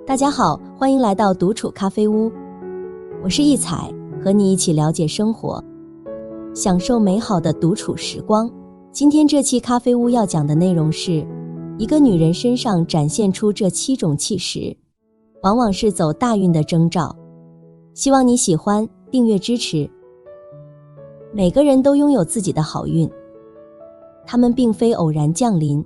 大家好，欢迎来到独处咖啡屋，我是易采，和你一起了解生活，享受美好的独处时光。今天这期咖啡屋要讲的内容是，一个女人身上展现出这7种气质，往往是走大运的征兆。希望你喜欢，订阅支持。每个人都拥有自己的好运，它们并非偶然降临，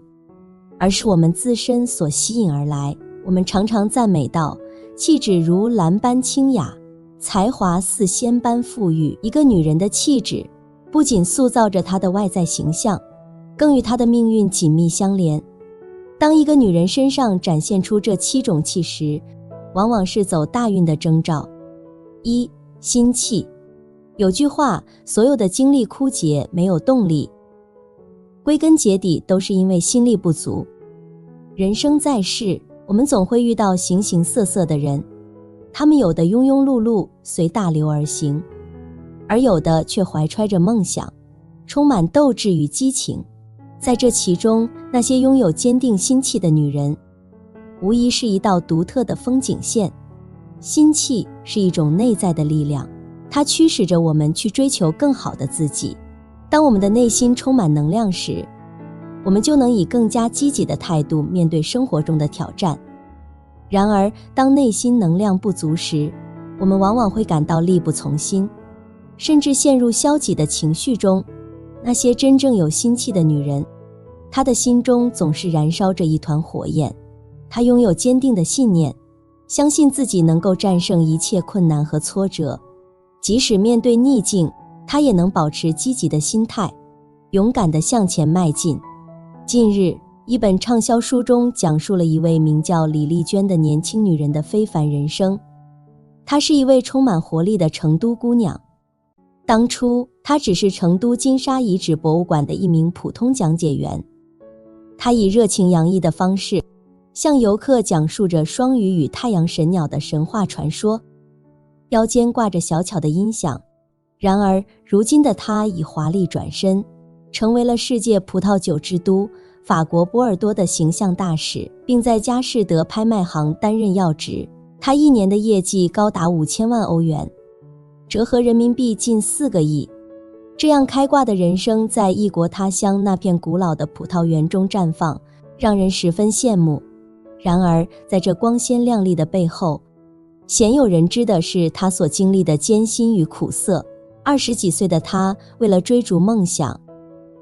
而是我们自身所吸引而来。我们常常赞美道，气质如兰般清雅，才华似仙般馥郁。一个女人的气质不仅塑造着她的外在形象，更与她的命运紧密相连。当一个女人身上展现出这7种气时，往往是走大运的征兆。1. 心气。有句话，所有的精力枯竭，没有动力，归根结底都是因为心力不足。人生在世，我们总会遇到形形色色的人，他们有的庸庸碌碌，随大流而行，而有的却怀揣着梦想，充满斗志与激情。在这其中，那些拥有坚定心气的女人，无疑是一道独特的风景线。心气是一种内在的力量，它驱使着我们去追求更好的自己。当我们的内心充满能量时，我们就能以更加积极的态度面对生活中的挑战。然而，当内心能量不足时，我们往往会感到力不从心，甚至陷入消极的情绪中。那些真正有心气的女人，她的心中总是燃烧着一团火焰，她拥有坚定的信念，相信自己能够战胜一切困难和挫折，即使面对逆境，她也能保持积极的心态，勇敢地向前迈进。近日，一本畅销书中讲述了一位名叫李丽娟的年轻女人的非凡人生。她是一位充满活力的成都姑娘。当初，她只是成都金沙遗址博物馆的一名普通讲解员。她以热情洋溢的方式，向游客讲述着双鱼与太阳神鸟的神话传说，腰间挂着小巧的音响。然而，如今的她已华丽转身，成为了世界葡萄酒之都法国波尔多的形象大使，并在佳士得拍卖行担任要职。他一年的业绩高达5000万欧元，折合人民币近4个亿。这样开挂的人生在异国他乡那片古老的葡萄园中绽放，让人十分羡慕。然而，在这光鲜亮丽的背后，鲜有人知的是他所经历的艰辛与苦涩。20几岁的他，为了追逐梦想，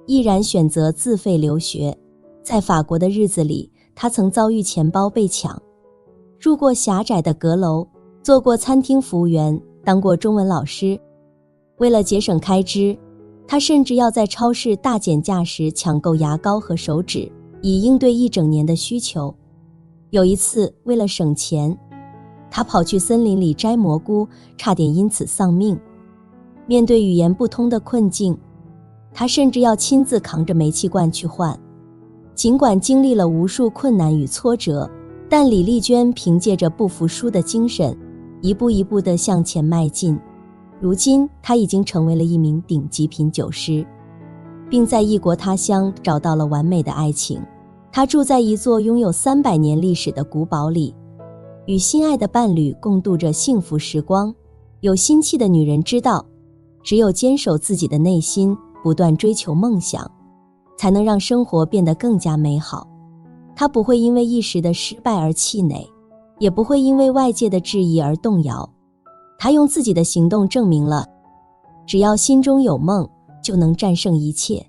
毅然选择自费留学。在法国的日子里，他曾遭遇钱包被抢，入过狭窄的阁楼，做过餐厅服务员，当过中文老师。为了节省开支，他甚至要在超市大减价时抢购牙膏和手纸，以应对一整年的需求。有一次，为了省钱，他跑去森林里摘蘑菇，差点因此丧命。面对语言不通的困境，他甚至要亲自扛着煤气罐去换。尽管经历了无数困难与挫折，但李丽娟凭借着不服输的精神，一步一步地向前迈进。如今，她已经成为了一名顶级品酒师，并在异国他乡找到了完美的爱情。她住在一座拥有300年历史的古堡里，与心爱的伴侣共度着幸福时光。有心气的女人知道，只有坚守自己的内心，不断追求梦想，才能让生活变得更加美好。她不会因为一时的失败而气馁，也不会因为外界的质疑而动摇。她用自己的行动证明了，只要心中有梦，就能战胜一切。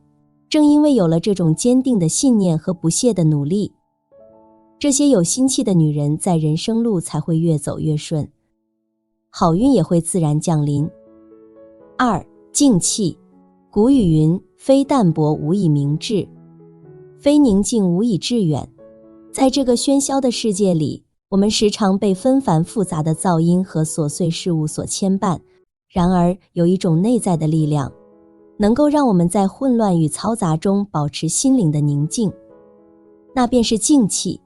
正因为有了这种坚定的信念和不懈的努力，这些有心气的女人在人生路才会越走越顺，好运也会自然降临。2. 静气。古语云，非淡泊无以明志，非宁静无以致远。在这个喧嚣的世界里，我们时常被纷繁复杂的噪音和琐碎事物所牵绊。然而，有一种内在的力量，能够让我们在混乱与嘈杂中保持心灵的宁静，那便是静气。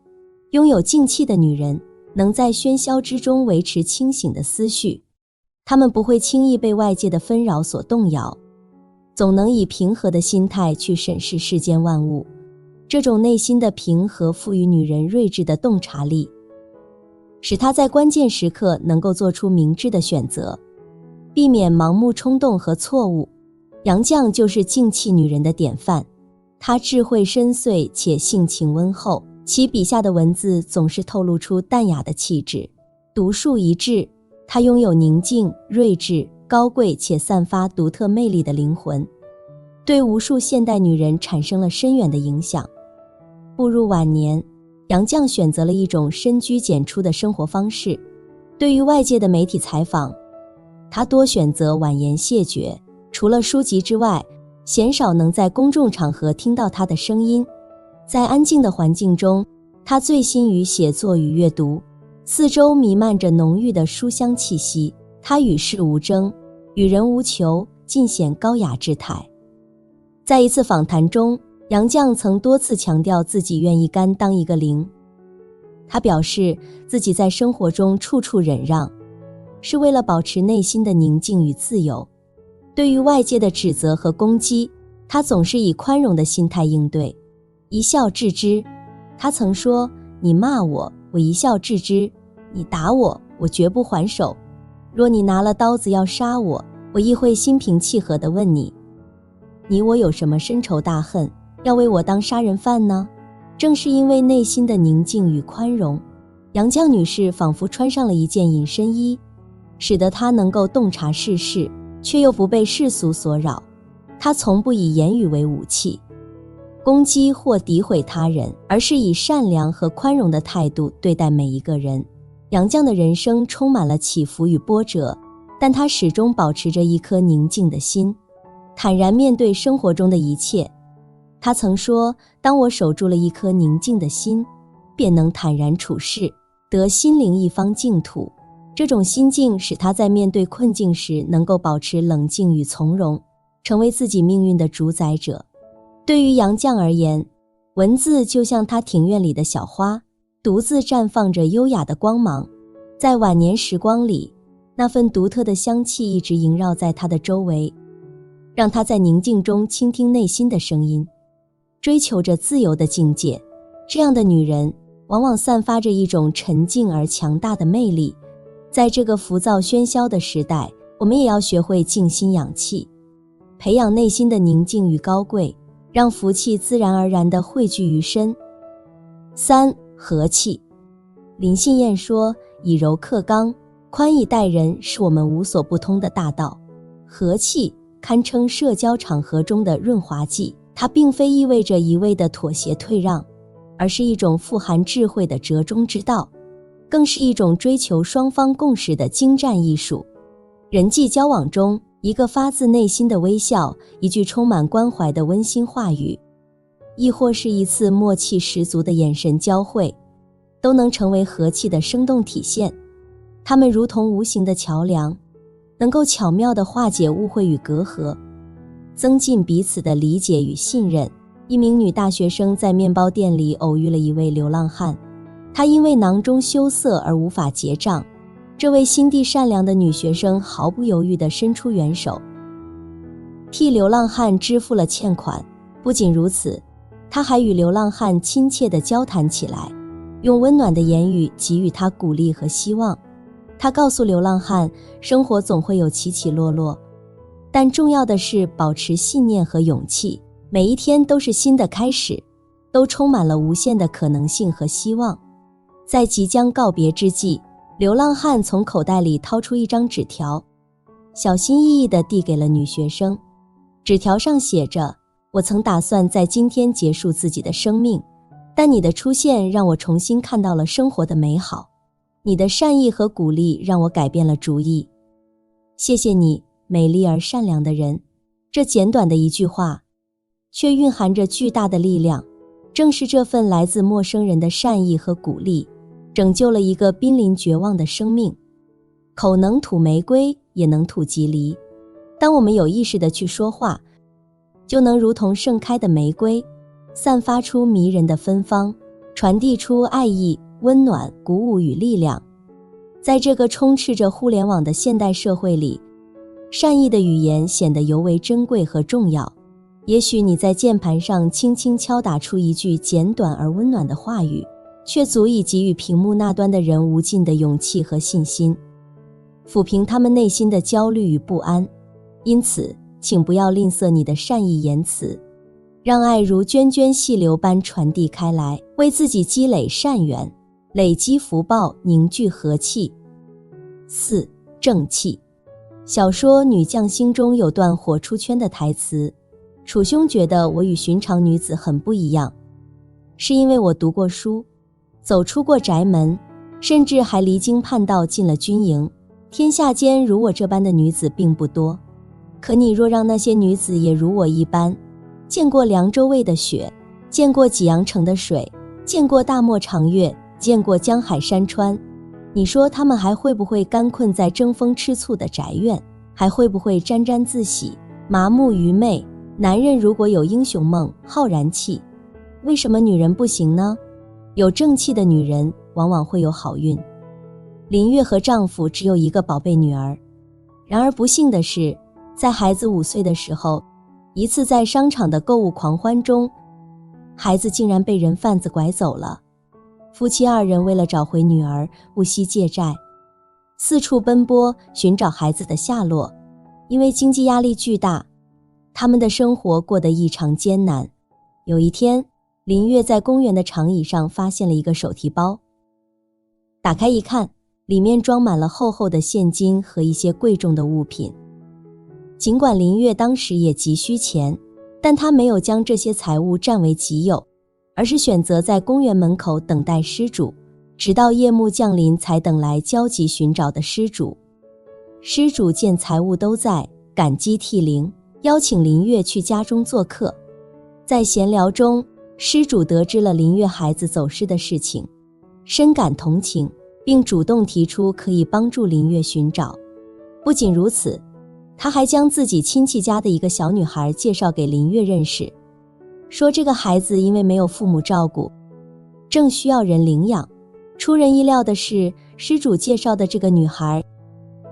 拥有静气的女人，能在喧嚣之中维持清醒的思绪，她们不会轻易被外界的纷扰所动摇，总能以平和的心态去审视世间万物。这种内心的平和赋予女人睿智的洞察力。使她在关键时刻能够做出明智的选择，避免盲目冲动和错误。杨绛就是静气女人的典范，她智慧深邃且性情温厚，其笔下的文字总是透露出淡雅的气质，独树一帜。她拥有宁静、睿智、高贵且散发独特魅力的灵魂，对无数现代女人产生了深远的影响。步入晚年，杨绛选择了一种深居简出的生活方式。对于外界的媒体采访，她多选择婉言谢绝，除了书籍之外，鲜少能在公众场合听到她的声音。在安静的环境中，她醉心于写作与阅读，四周弥漫着浓郁的书香气息。她与世无争，与人无求，尽显高雅之态。在一次访谈中，杨绛曾多次强调自己愿意甘当一个零。她表示自己在生活中处处忍让，是为了保持内心的宁静与自由。对于外界的指责和攻击，她总是以宽容的心态应对，一笑置之。她曾说，你骂我，我一笑置之；你打我，我绝不还手。若你拿了刀子要杀我，我亦会心平气和地问你，你我有什么深仇大恨，要为我当杀人犯呢？正是因为内心的宁静与宽容，杨绛女士仿佛穿上了一件隐身衣，使得她能够洞察世事，却又不被世俗所扰。她从不以言语为武器，攻击或诋毁他人，而是以善良和宽容的态度对待每一个人。杨绛的人生充满了起伏与波折，但她始终保持着一颗宁静的心，坦然面对生活中的一切。她曾说，当我守住了一颗宁静的心，便能坦然处事，得心灵一方净土。这种心境使她在面对困境时能够保持冷静与从容，成为自己命运的主宰者。对于杨绛而言，文字就像她庭院里的小花，独自绽放着优雅的光芒。在晚年时光里，那份独特的香气一直萦绕在她的周围，让她在宁静中倾听内心的声音，追求着自由的境界。这样的女人往往散发着一种沉静而强大的魅力。在这个浮躁喧嚣的时代，我们也要学会静心养气，培养内心的宁静与高贵，让福气自然而然地汇聚于身。3. 和气。林信燕说，以柔克刚，宽以待人是我们无所不通的大道。和气堪称社交场合中的润滑剂，它并非意味着一味的妥协退让，而是一种富含智慧的折中之道，更是一种追求双方共识的精湛艺术。人际交往中，一个发自内心的微笑，一句充满关怀的温馨话语，亦或是一次默契十足的眼神交汇，都能成为和气的生动体现。它们如同无形的桥梁，能够巧妙地化解误会与隔阂，增进彼此的理解与信任。一名女大学生在面包店里偶遇了一位流浪汉，她因为囊中羞涩而无法结账，这位心地善良的女学生毫不犹豫地伸出援手，替流浪汉支付了欠款。不仅如此，她还与流浪汉亲切地交谈起来，用温暖的言语给予他鼓励和希望。她告诉流浪汉，生活总会有起起落落，但重要的是保持信念和勇气，每一天都是新的开始，都充满了无限的可能性和希望。在即将告别之际，流浪汉从口袋里掏出一张纸条，小心翼翼地递给了女学生。纸条上写着，我曾打算在今天结束自己的生命，但你的出现让我重新看到了生活的美好，你的善意和鼓励让我改变了主意。谢谢你，美丽而善良的人。这简短的一句话，却蕴含着巨大的力量。正是这份来自陌生人的善意和鼓励，拯救了一个濒临绝望的生命。口能吐玫瑰，也能吐吉梨。当我们有意识地去说话，就能如同盛开的玫瑰，散发出迷人的芬芳，传递出爱意、温暖、鼓舞与力量。在这个充斥着互联网的现代社会里，善意的语言显得尤为珍贵和重要。也许你在键盘上轻轻敲打出一句简短而温暖的话语，却足以给予屏幕那端的人无尽的勇气和信心，抚平他们内心的焦虑与不安。因此，请不要吝啬你的善意言辞，让爱如涓涓细流般传递开来，为自己积累善缘，累积福报，凝聚和气。4. 正气。小说《女将心》中有段火出圈的台词，楚兄觉得我与寻常女子很不一样，是因为我读过书，走出过宅门，甚至还离经叛道进了军营。天下间如我这般的女子并不多，可你若让那些女子也如我一般，见过凉州卫的雪，见过济阳城的水，见过大漠长月，见过江海山川，你说她们还会不会干困在争风吃醋的宅院，还会不会沾沾自喜，麻木愚昧？男人如果有英雄梦，浩然气，为什么女人不行呢？有正气的女人往往会有好运。林月和丈夫只有一个宝贝女儿，然而不幸的是，在孩子5岁的时候，一次在商场的购物狂欢中，孩子竟然被人贩子拐走了。夫妻2人为了找回女儿，不惜借债，四处奔波寻找孩子的下落。因为经济压力巨大，他们的生活过得异常艰难。有一天，林月在公园的长椅上发现了一个手提包，打开一看，里面装满了厚厚的现金和一些贵重的物品。尽管林月当时也急需钱，但她没有将这些财物占为己有，而是选择在公园门口等待失主，直到夜幕降临才等来焦急寻找的失主。失主见财物都在，感激涕零，邀请林月去家中做客。在闲聊中，失主得知了林月孩子走失的事情，深感同情，并主动提出可以帮助林月寻找。不仅如此，他还将自己亲戚家的一个小女孩介绍给林月认识，说这个孩子因为没有父母照顾，正需要人领养。出人意料的是，失主介绍的这个女孩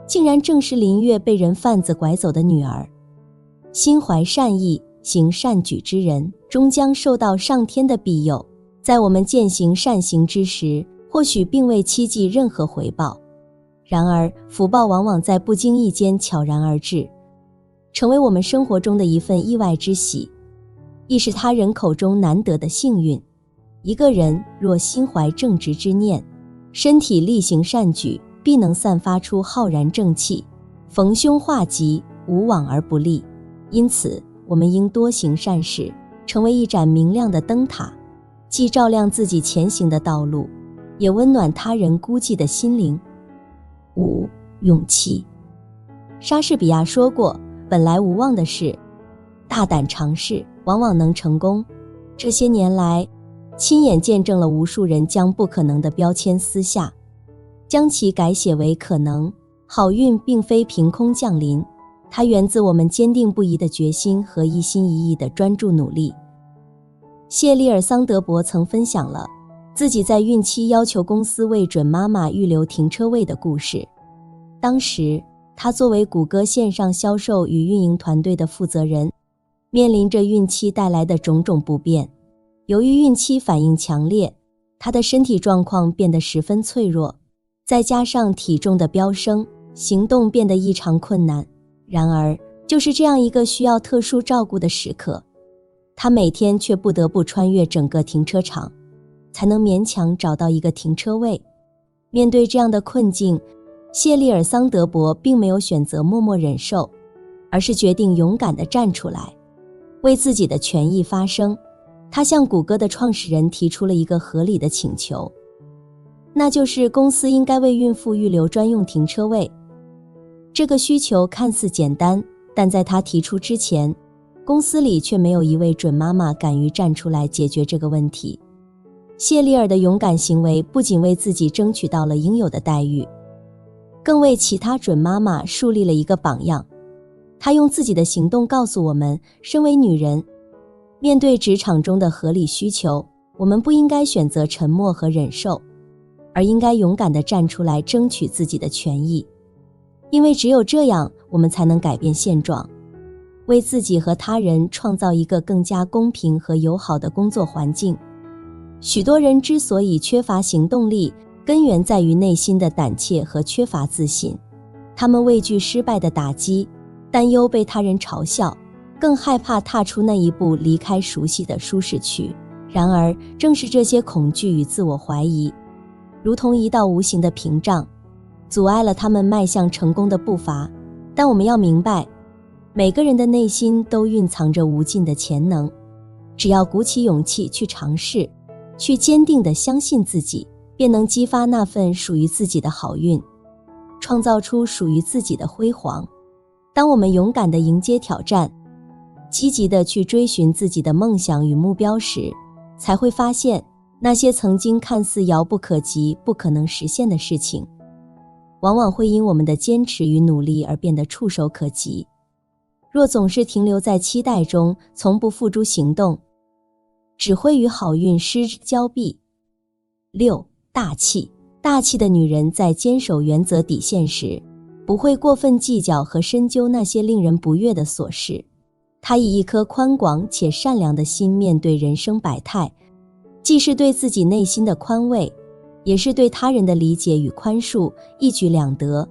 竟然正是林月被人贩子拐走的女儿。心怀善意，行善举之人，终将受到上天的庇佑。在我们践行善行之时，或许并未期冀任何回报，然而福报往往在不经意间悄然而至，成为我们生活中的一份意外之喜，亦是他人口中难得的幸运。一个人若心怀正直之念，身体力行善举，必能散发出浩然正气，逢凶化吉，无往而不利。因此，我们应多行善事，成为一盏明亮的灯塔，既照亮自己前行的道路，也温暖他人孤寂的心灵。5. 勇气。莎士比亚说过，本来无望的事，大胆尝试，往往能成功。这些年来，亲眼见证了无数人将不可能的标签撕下，将其改写为可能。好运并非凭空降临，它源自我们坚定不移的决心和一心一意的专注努力。谢利尔·桑德伯曾分享了自己在孕期要求公司为准妈妈预留停车位的故事。当时，他作为谷歌线上销售与运营团队的负责人，面临着孕期带来的种种不便。由于孕期反应强烈，他的身体状况变得十分脆弱，再加上体重的飙升，行动变得异常困难。然而，就是这样一个需要特殊照顾的时刻，他每天却不得不穿越整个停车场，才能勉强找到一个停车位。面对这样的困境，谢利尔·桑德伯并没有选择默默忍受，而是决定勇敢地站出来，为自己的权益发声。他向谷歌的创始人提出了一个合理的请求，那就是公司应该为孕妇预留专用停车位。这个需求看似简单，但在他提出之前，公司里却没有一位准妈妈敢于站出来解决这个问题。谢利尔的勇敢行为不仅为自己争取到了应有的待遇，更为其他准妈妈树立了一个榜样。他用自己的行动告诉我们，身为女人，面对职场中的合理需求，我们不应该选择沉默和忍受，而应该勇敢地站出来争取自己的权益。因为只有这样，我们才能改变现状，为自己和他人创造一个更加公平和友好的工作环境。许多人之所以缺乏行动力，根源在于内心的胆怯和缺乏自信。他们畏惧失败的打击，担忧被他人嘲笑，更害怕踏出那一步，离开熟悉的舒适区。然而，正是这些恐惧与自我怀疑，如同一道无形的屏障，阻碍了他们迈向成功的步伐。但我们要明白，每个人的内心都蕴藏着无尽的潜能，只要鼓起勇气去尝试，去坚定地相信自己，便能激发那份属于自己的好运，创造出属于自己的辉煌。当我们勇敢地迎接挑战，积极地去追寻自己的梦想与目标时，才会发现那些曾经看似遥不可及、不可能实现的事情，往往会因我们的坚持与努力而变得触手可及。若总是停留在期待中，从不付诸行动，只会与好运失之交臂。6. 大气。大气的女人在坚守原则底线时，不会过分计较和深究那些令人不悦的琐事。她以一颗宽广且善良的心面对人生百态，既是对自己内心的宽慰，也是对他人的理解与宽恕，一举两得。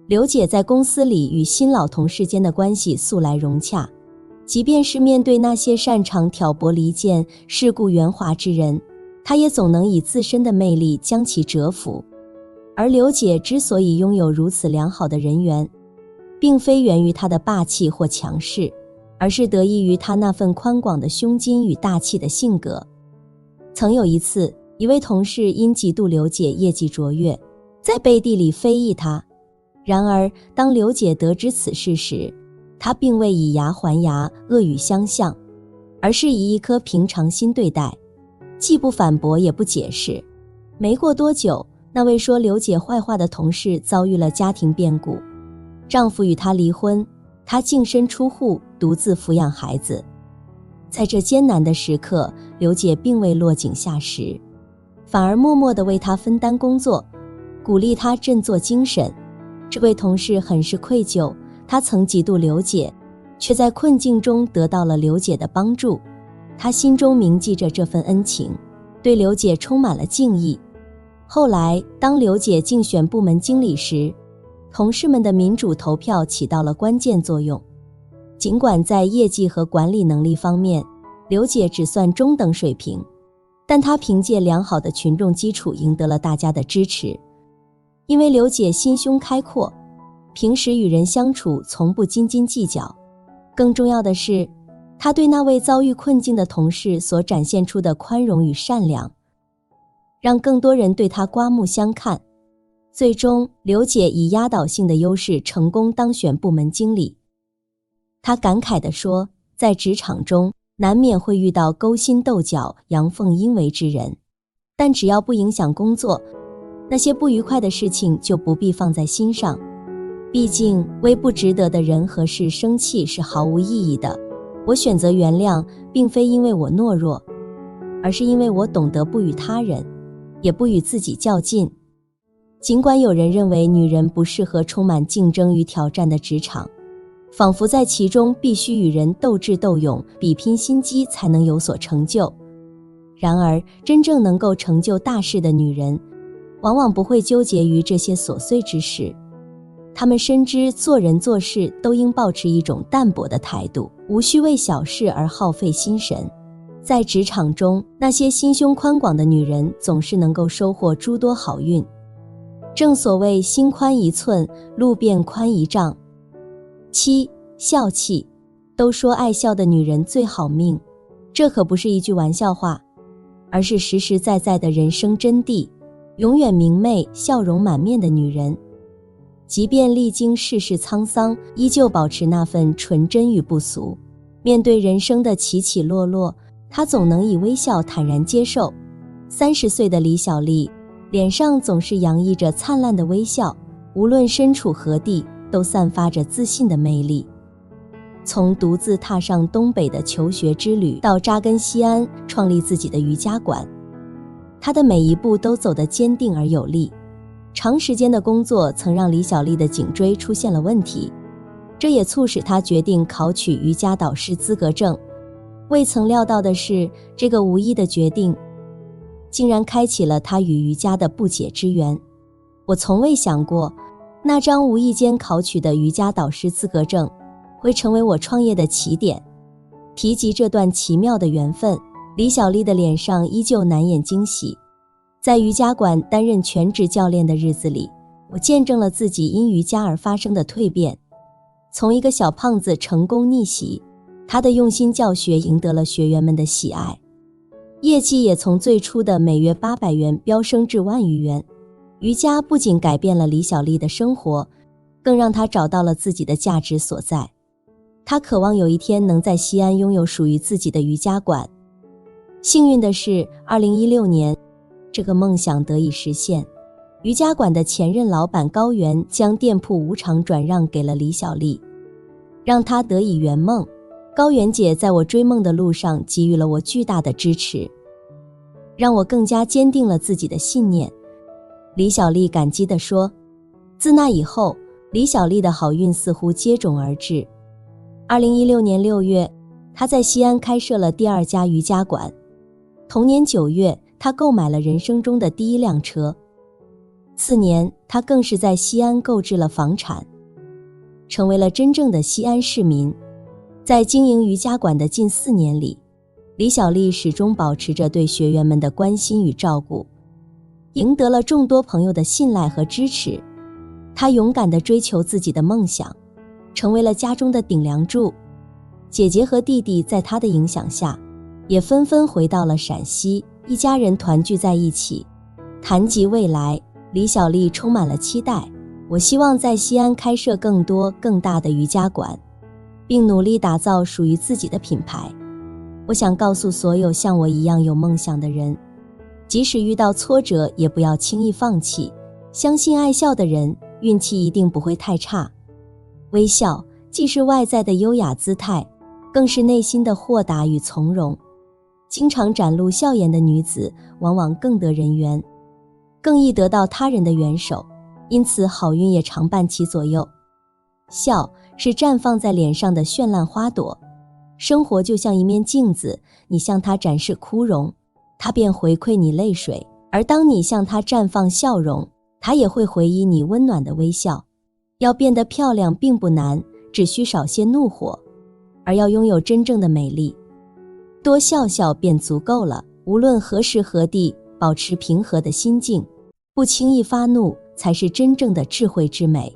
刘姐在公司里与新老同事间的关系素来融洽，即便是面对那些擅长挑拨离间、世故圆滑之人，她也总能以自身的魅力将其折服。而刘姐之所以拥有如此良好的人缘，并非源于她的霸气或强势，而是得益于她那份宽广的胸襟与大气的性格。曾有一次，一位同事因嫉妒刘姐业绩卓越，在背地里非议她。然而，当刘姐得知此事时，她并未以牙还牙、恶语相向，而是以一颗平常心对待，既不反驳也不解释。没过多久，那位说刘姐坏话的同事遭遇了家庭变故，丈夫与她离婚，她净身出户，独自抚养孩子。在这艰难的时刻，刘姐并未落井下石，反而默默地为她分担工作，鼓励她振作精神。这位同事很是愧疚，他曾嫉妒刘姐，却在困境中得到了刘姐的帮助。他心中铭记着这份恩情，对刘姐充满了敬意。后来，当刘姐竞选部门经理时，同事们的民主投票起到了关键作用。尽管在业绩和管理能力方面，刘姐只算中等水平，但她凭借良好的群众基础赢得了大家的支持。因为刘姐心胸开阔，平时与人相处从不斤斤计较。更重要的是，她对那位遭遇困境的同事所展现出的宽容与善良，让更多人对她刮目相看。最终，刘姐以压倒性的优势成功当选部门经理。她感慨地说，在职场中难免会遇到勾心斗角、阳奉阴违之人，但只要不影响工作，那些不愉快的事情就不必放在心上。毕竟为不值得的人和事生气是毫无意义的。我选择原谅，并非因为我懦弱，而是因为我懂得不与他人，也不与自己较劲。尽管有人认为女人不适合充满竞争与挑战的职场，仿佛在其中必须与人斗智斗勇，比拼心机才能有所成就。然而，真正能够成就大事的女人，往往不会纠结于这些琐碎之事。她们深知做人做事都应保持一种淡泊的态度，无需为小事而耗费心神。在职场中，那些心胸宽广的女人总是能够收获诸多好运。正所谓心宽一寸，路便宽一丈。7. 笑气。都说爱笑的女人最好命，这可不是一句玩笑话，而是实实在在的人生真谛。永远明媚、笑容满面的女人，即便历经世事沧桑，依旧保持那份纯真与不俗。面对人生的起起落落，她总能以微笑坦然接受。30岁的李小丽，脸上总是洋溢着灿烂的微笑，无论身处何地，都散发着自信的魅力。从独自踏上东北的求学之旅，到扎根西安，创立自己的瑜伽馆，她的每一步都走得坚定而有力。长时间的工作曾让李小丽的颈椎出现了问题，这也促使她决定考取瑜伽导师资格证。未曾料到的是，这个无意的决定竟然开启了他与瑜伽的不解之缘。我从未想过，那张无意间考取的瑜伽导师资格证会成为我创业的起点。提及这段奇妙的缘分，李小丽的脸上依旧难掩惊喜。在瑜伽馆担任全职教练的日子里，我见证了自己因瑜伽而发生的蜕变。从一个小胖子成功逆袭，他的用心教学赢得了学员们的喜爱，业绩也从最初的每月800元飙升至10000余元。瑜伽不仅改变了李小丽的生活，更让她找到了自己的价值所在。她渴望有一天能在西安拥有属于自己的瑜伽馆。幸运的是，2016年，这个梦想得以实现。瑜伽馆的前任老板高原将店铺无偿转让给了李小丽，让她得以圆梦。高原姐在我追梦的路上给予了我巨大的支持，让我更加坚定了自己的信念。李小丽感激地说，自那以后，李小丽的好运似乎接踵而至。2016年6月，她在西安开设了第2家瑜伽馆。同年9月，她购买了人生中的第1辆车。次年，她更是在西安购置了房产，成为了真正的西安市民。在经营瑜伽馆的近4年里，李小丽始终保持着对学员们的关心与照顾，赢得了众多朋友的信赖和支持。她勇敢地追求自己的梦想，成为了家中的顶梁柱。姐姐和弟弟在她的影响下，也纷纷回到了陕西，一家人团聚在一起。谈及未来，李小丽充满了期待。我希望在西安开设更多更大的瑜伽馆，并努力打造属于自己的品牌。我想告诉所有像我一样有梦想的人，即使遇到挫折，也不要轻易放弃。相信爱笑的人，运气一定不会太差。微笑既是外在的优雅姿态，更是内心的豁达与从容。经常展露笑颜的女子，往往更得人缘，更易得到他人的援手，因此好运也常伴其左右。笑是绽放在脸上的绚烂花朵，生活就像一面镜子，你向它展示哭容，它便回馈你泪水；而当你向它绽放笑容，它也会回以你温暖的微笑。要变得漂亮并不难，只需少些怒火；而要拥有真正的美丽，多笑笑便足够了。无论何时何地，保持平和的心境，不轻易发怒，才是真正的智慧之美。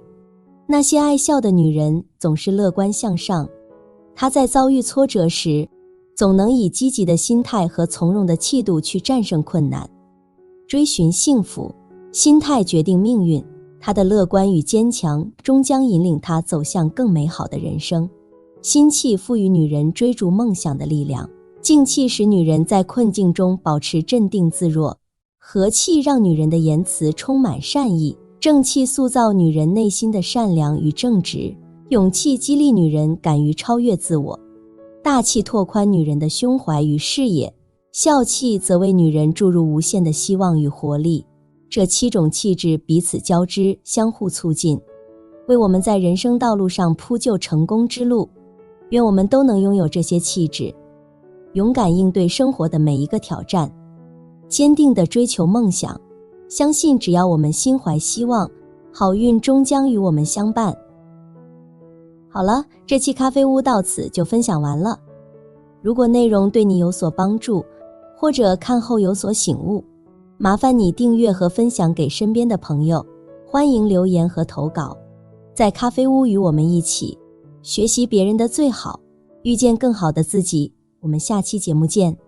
那些爱笑的女人总是乐观向上，她在遭遇挫折时，总能以积极的心态和从容的气度去战胜困难。追寻幸福，心态决定命运。她的乐观与坚强终将引领她走向更美好的人生。心气赋予女人追逐梦想的力量，静气使女人在困境中保持镇定自若，和气让女人的言辞充满善意，正气塑造女人内心的善良与正直，勇气激励女人敢于超越自我，大气拓宽女人的胸怀与视野，笑气则为女人注入无限的希望与活力。这7种气质彼此交织，相互促进，为我们在人生道路上铺就成功之路。愿我们都能拥有这些气质，勇敢应对生活的每一个挑战，坚定地追求梦想，相信只要我们心怀希望，好运终将与我们相伴。好了，这期咖啡屋到此就分享完了。如果内容对你有所帮助，或者看后有所醒悟，麻烦你订阅和分享给身边的朋友，欢迎留言和投稿。在咖啡屋与我们一起学习别人的最好，遇见更好的自己。我们下期节目见。